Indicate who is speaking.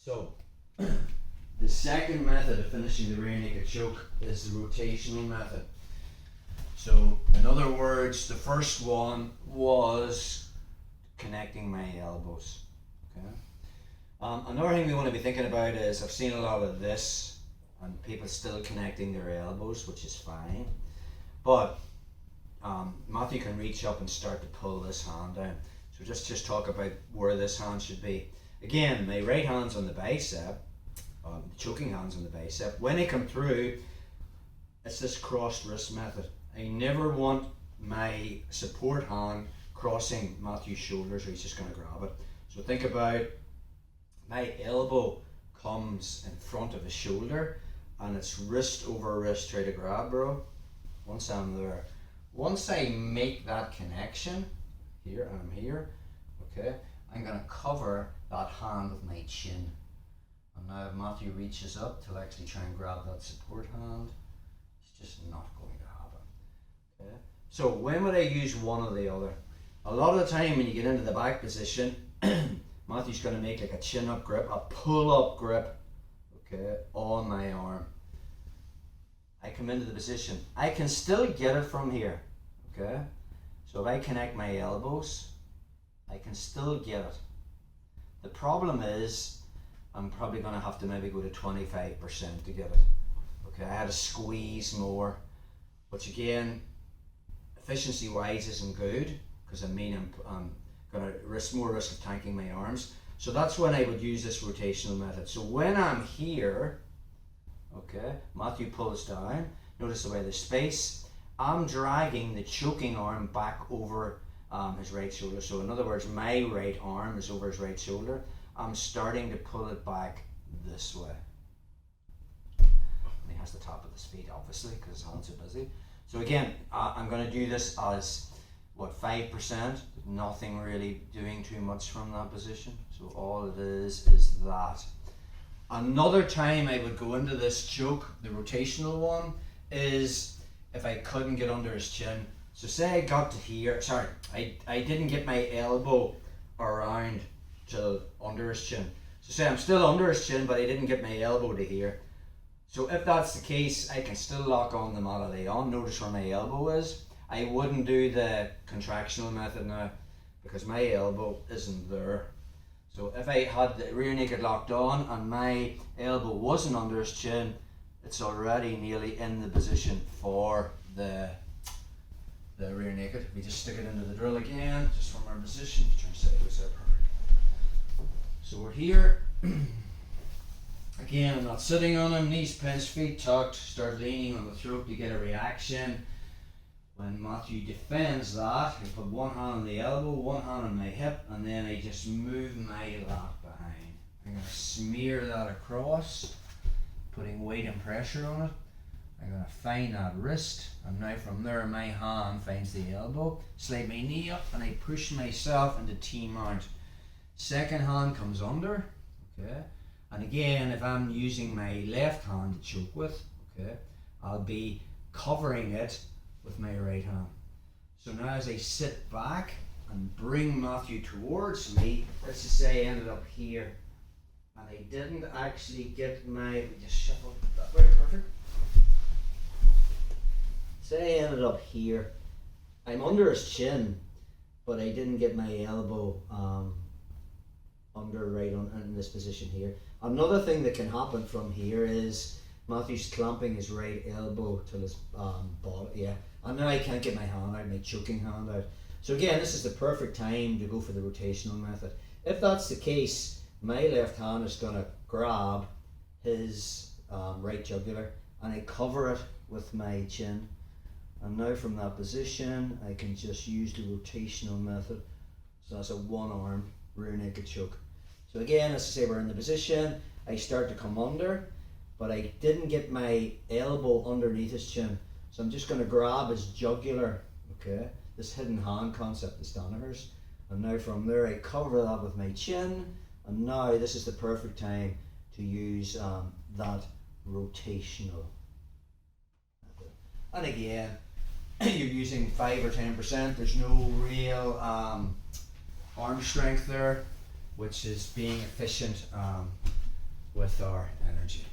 Speaker 1: So, the second method of finishing the rear naked choke is the rotational method. So, in other words, the first one was connecting my elbows. Okay. Another thing we want to be thinking about is I've seen a lot of this and people still connecting their elbows, which is fine. But Matthew can reach up and start to pull this hand down. So just talk about where this hand should be. Again, my right hand's on the bicep, choking hand's on the bicep. When I come through, it's this crossed wrist method. I never want my support hand crossing Matthew's shoulders or he's just going to grab it. So think about my elbow comes in front of his shoulder and it's wrist over wrist, try to grab, bro. Once I'm there. Once I make that connection, here and I'm here, okay, I'm going to cover that hand with my chin. And now if Matthew reaches up to actually try and grab that support hand, it's just not going to happen. Okay. So when would I use one or the other? A lot of the time when you get into the back position, Matthew's going to make like a chin up grip, a pull up grip, okay, on my arm. I come into the position. I can still get it from here, okay? So if I connect my elbows, I can still get it. The problem is, I'm probably going to have to maybe go to 25% to get it. Okay, I had to squeeze more, which again, efficiency wise isn't good, because I'm going to risk of tanking my arms. So that's when I would use this rotational method. So when I'm here, okay, Matthew pulls down, notice the way the space, I'm dragging the choking arm back over his right shoulder. So in other words, my right arm is over his right shoulder. I'm starting to pull it back this way. And he has the top of his feet, obviously, because his hands are busy. So again, I'm going to do this as, 5%? Nothing really doing too much from that position. So all it is that. Another time I would go into this choke, the rotational one, is if I couldn't get under his chin. So say I got to here, sorry, I didn't get my elbow around till under his chin. So say I'm still under his chin, but I didn't get my elbow to here. So if that's the case, I can still lock on the mallet on. Notice where my elbow is. I wouldn't do the contractional method now because my elbow isn't there. So if I had the rear naked locked on and my elbow wasn't under his chin, it's already nearly in the position for the rear naked. We just stick it into the drill again, just from our position. Turn sideways there, perfect. So we're here. Again, I'm not sitting on him, knees pinched, feet tucked, start leaning on the throat to get a reaction. When Matthew defends that, I put one hand on the elbow, one hand on my hip, and then I just move my lat behind. I'm going to smear that across, putting weight and pressure on it. I'm going to find that wrist, and now from there my hand finds the elbow, slide my knee up, and I push myself into T-mount. Second hand comes under, okay? And again, if I'm using my left hand to choke with, okay, I'll be covering it with my right hand. So now as I sit back and bring Matthew towards me, let's just say I ended up here and I didn't actually get my, just shuffle that way, perfect. Say I ended up here, I'm under his chin, but I didn't get my elbow under right on in this position here. Another thing that can happen from here is Matthew's clamping his right elbow till his bottom, yeah. And now I can't get my hand out, my choking hand out. So again, this is the perfect time to go for the rotational method. If that's the case, my left hand is going to grab his right jugular and I cover it with my chin. And now from that position, I can just use the rotational method. So that's a one-arm rear naked choke. So again, as I say, we're in the position, I start to come under, but I didn't get my elbow underneath his chin. So I'm just going to grab his jugular, okay? This hidden hand concept is Danaher's. And now from there I cover that with my chin. And now this is the perfect time to use that rotational method. And again, you're using 5 or 10%. There's no real arm strength there, which is being efficient with our energy.